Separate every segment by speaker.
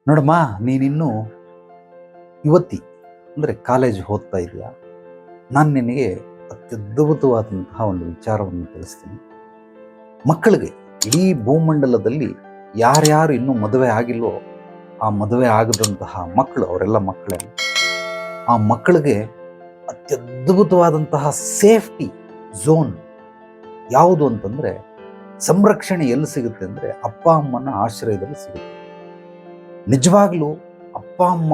Speaker 1: ನೋಡಮ್ಮ, ನೀನಿನ್ನೂ ಯುವತಿ ಅಂದರೆ ಕಾಲೇಜ್ ಓದ್ತಾ ಇದೆಯಾ. ನಾನು ನಿನಗೆ ಅತ್ಯದ್ಭುತವಾದಂತಹ ಒಂದು ವಿಚಾರವನ್ನು ತಿಳಿಸ್ತೀನಿ. ಮಕ್ಕಳಿಗೆ ಇಡೀ ಭೂಮಂಡಲದಲ್ಲಿ ಯಾರ್ಯಾರು ಇನ್ನೂ ಮದುವೆ ಆಗಿಲ್ವೋ, ಆ ಮದುವೆ ಆಗದಂತಹ ಮಕ್ಕಳು, ಅವರೆಲ್ಲ ಮಕ್ಕಳೇ, ಆ ಮಕ್ಕಳಿಗೆ ಅತ್ಯದ್ಭುತವಾದಂತಹ ಸೇಫ್ಟಿ ಝೋನ್ ಯಾವುದು ಅಂತಂದರೆ, ಸಂರಕ್ಷಣೆ ಎಲ್ಲಿ ಸಿಗುತ್ತೆ ಅಂದರೆ ಅಪ್ಪ ಅಮ್ಮನ ಆಶ್ರಯದಲ್ಲಿ ಸಿಗುತ್ತೆ. ನಿಜವಾಗ್ಲೂ ಅಪ್ಪ ಅಮ್ಮ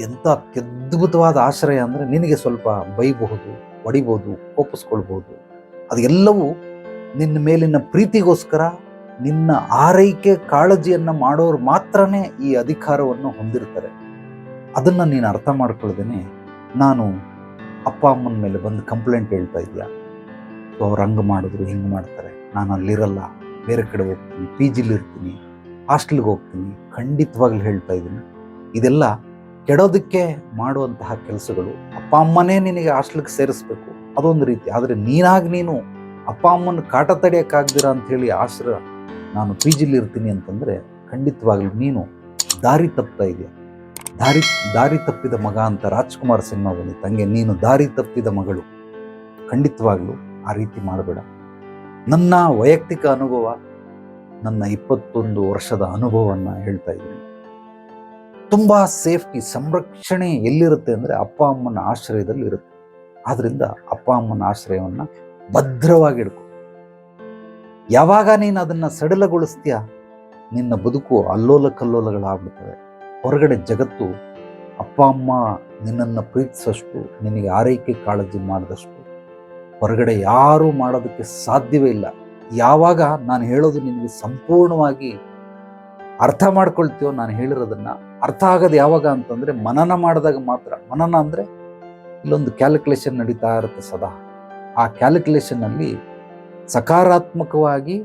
Speaker 1: ಎಂಥ ಅತ್ಯದ್ಭುತವಾದ ಆಶ್ರಯ ಅಂದರೆ, ನಿನಗೆ ಸ್ವಲ್ಪ ಬೈಬಹುದು, ಹೊಡಿಬೋದು, ಕೋಪಿಸ್ಕೊಳ್ಬೋದು. ಅದೆಲ್ಲವೂ ನಿನ್ನ ಮೇಲಿನ ಪ್ರೀತಿಗೋಸ್ಕರ, ನಿನ್ನ ಆರೈಕೆ ಕಾಳಜಿಯನ್ನು ಮಾಡೋರು ಮಾತ್ರನೇ ಈ ಅಧಿಕಾರವನ್ನು ಹೊಂದಿರ್ತಾರೆ. ಅದನ್ನು ನೀನು ಅರ್ಥ ಮಾಡ್ಕೊಳ್ದೇನೆ ನಾನು ಅಪ್ಪ ಅಮ್ಮನ ಮೇಲೆ ಬಂದು ಕಂಪ್ಲೇಂಟ್ ಹೇಳ್ತಾ ಇದೆಯಾ, ಸೊ ಅವ್ರು ಹಂಗೆ ಮಾಡಿದ್ರು, ಹಿಂಗೆ ಮಾಡ್ತಾರೆ, ನಾನು ಅಲ್ಲಿರಲ್ಲ, ಬೇರೆ ಕಡೆ ಹೋಗ್ತೀನಿ, ಪಿ ಜಿಲಿರ್ತೀನಿ, ಹಾಸ್ಟೆಲ್ಗೆ ಹೋಗ್ತೀನಿ, ಖಂಡಿತವಾಗ್ಲೂ ಹೇಳ್ತಾ ಇದ್ದೀನಿ. ಇದೆಲ್ಲ ಕೆಡೋದಕ್ಕೆ ಮಾಡುವಂತಹ ಕೆಲಸಗಳು. ಅಪ್ಪ ಅಮ್ಮನೇ ನಿನಗೆ ಹಾಸ್ಟೆಲ್ಗೆ ಸೇರಿಸ್ಬೇಕು, ಅದೊಂದು ರೀತಿ. ಆದರೆ ನೀನು ಅಪ್ಪ ಅಮ್ಮನ ಕಾಟ ತಡೆಯೋಕ್ಕಾಗ್ದಿರ ಅಂಥೇಳಿ ಆಶ್ರಯ, ನಾನು ಪಿ ಜಿಲಿರ್ತೀನಿ ಅಂತಂದರೆ ಖಂಡಿತವಾಗ್ಲೂ ನೀನು ದಾರಿ ತಪ್ತಾ ಇದೆಯಾ. ದಾರಿ ತಪ್ಪಿದ ಮಗ ಅಂತ ರಾಜ್ಕುಮಾರ್ ಸಿನಿಮಾ ಬಂದಿತ್ತು, ಹಂಗೆ ನೀನು ದಾರಿ ತಪ್ಪಿದ ಮಗಳು. ಖಂಡಿತವಾಗ್ಲೂ ಆ ರೀತಿ ಮಾಡಬೇಡ. ನನ್ನ ವೈಯಕ್ತಿಕ ಅನುಭವ, ನನ್ನ 21 ವರ್ಷದ ಅನುಭವವನ್ನು ಹೇಳ್ತಾ ಇದ್ದೀನಿ. ತುಂಬ ಸೇಫ್ಟಿ, ಸಂರಕ್ಷಣೆ ಎಲ್ಲಿರುತ್ತೆ ಅಂದರೆ ಅಪ್ಪ ಅಮ್ಮನ ಆಶ್ರಯದಲ್ಲಿ ಇರುತ್ತೆ. ಆದ್ದರಿಂದ ಅಪ್ಪ ಅಮ್ಮನ ಆಶ್ರಯವನ್ನು ಭದ್ರವಾಗಿ ಇಡ್ಕೊ. ಯಾವಾಗ ನೀನು ಅದನ್ನು ಸಡಿಲಗೊಳಿಸ್ತೀಯ, ನಿನ್ನ ಬದುಕು ಅಲ್ಲೋಲ ಕಲ್ಲೋಲಗಳಾಗ್ಬಿಡ್ತವೆ. ಹೊರಗಡೆ ಜಗತ್ತು ಅಪ್ಪ ಅಮ್ಮ ನಿನ್ನನ್ನು ಪ್ರೀತಿಸಷ್ಟು, ನಿನಗೆ ಆರೈಕೆ ಕಾಳಜಿ ಮಾಡಿದಷ್ಟು ಹೊರಗಡೆ ಯಾರೂ ಮಾಡೋದಕ್ಕೆ ಸಾಧ್ಯವೇ ಇಲ್ಲ. ಯಾವಾಗ ನಾನು ಹೇಳೋದು ನಿನಗೆ ಸಂಪೂರ್ಣವಾಗಿ ಅರ್ಥ ಮಾಡ್ಕೊಳ್ತೀವೋ, ನಾನು ಹೇಳಿರೋದನ್ನು ಅರ್ಥ ಆಗೋದು ಯಾವಾಗ ಅಂತಂದರೆ ಮನನ ಮಾಡಿದಾಗ ಮಾತ್ರ. ಮನನ ಅಂದರೆ ಇಲ್ಲೊಂದು ಕ್ಯಾಲ್ಕುಲೇಷನ್ ನಡೀತಾ ಇರುತ್ತೆ ಸದಾ. ಆ ಕ್ಯಾಲ್ಕುಲೇಷನ್ನಲ್ಲಿ ಸಕಾರಾತ್ಮಕವಾಗಿ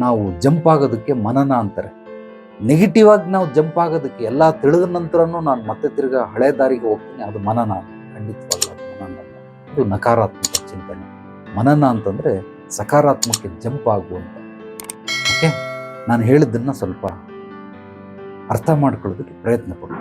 Speaker 1: ನಾವು ಜಂಪ್ ಆಗೋದಕ್ಕೆ ಮನನ ಅಂತಾರೆ. ನೆಗೆಟಿವ್ ಆಗಿ ನಾವು ಜಂಪ್ ಆಗೋದಕ್ಕೆ, ಎಲ್ಲ ತಿಳಿದ ನಂತರನೂ ನಾನು ಮತ್ತೆ ತಿರ್ಗಾ ಹಳೆ ದಾರಿಗೆ ಹೋಗ್ತೀನಿ, ಅದು ಮನನ. ಖಂಡಿತವಾಗ್ಲೂ ಅದು ಮನನ ಅಲ್ಲ, ಅದು ನಕಾರಾತ್ಮಕ ಚಿಂತನೆ. ಮನನ ಅಂತಂದರೆ ಸಕಾರಾತ್ಮಕ ಜಂಪ್ ಆಗುವಂಥ. ಓಕೆ, ನಾನು ಹೇಳಿದ್ದನ್ನು ಸ್ವಲ್ಪ ಅರ್ಥ ಮಾಡ್ಕೊಳ್ಳೋದಕ್ಕೆ ಪ್ರಯತ್ನ ಪಡು.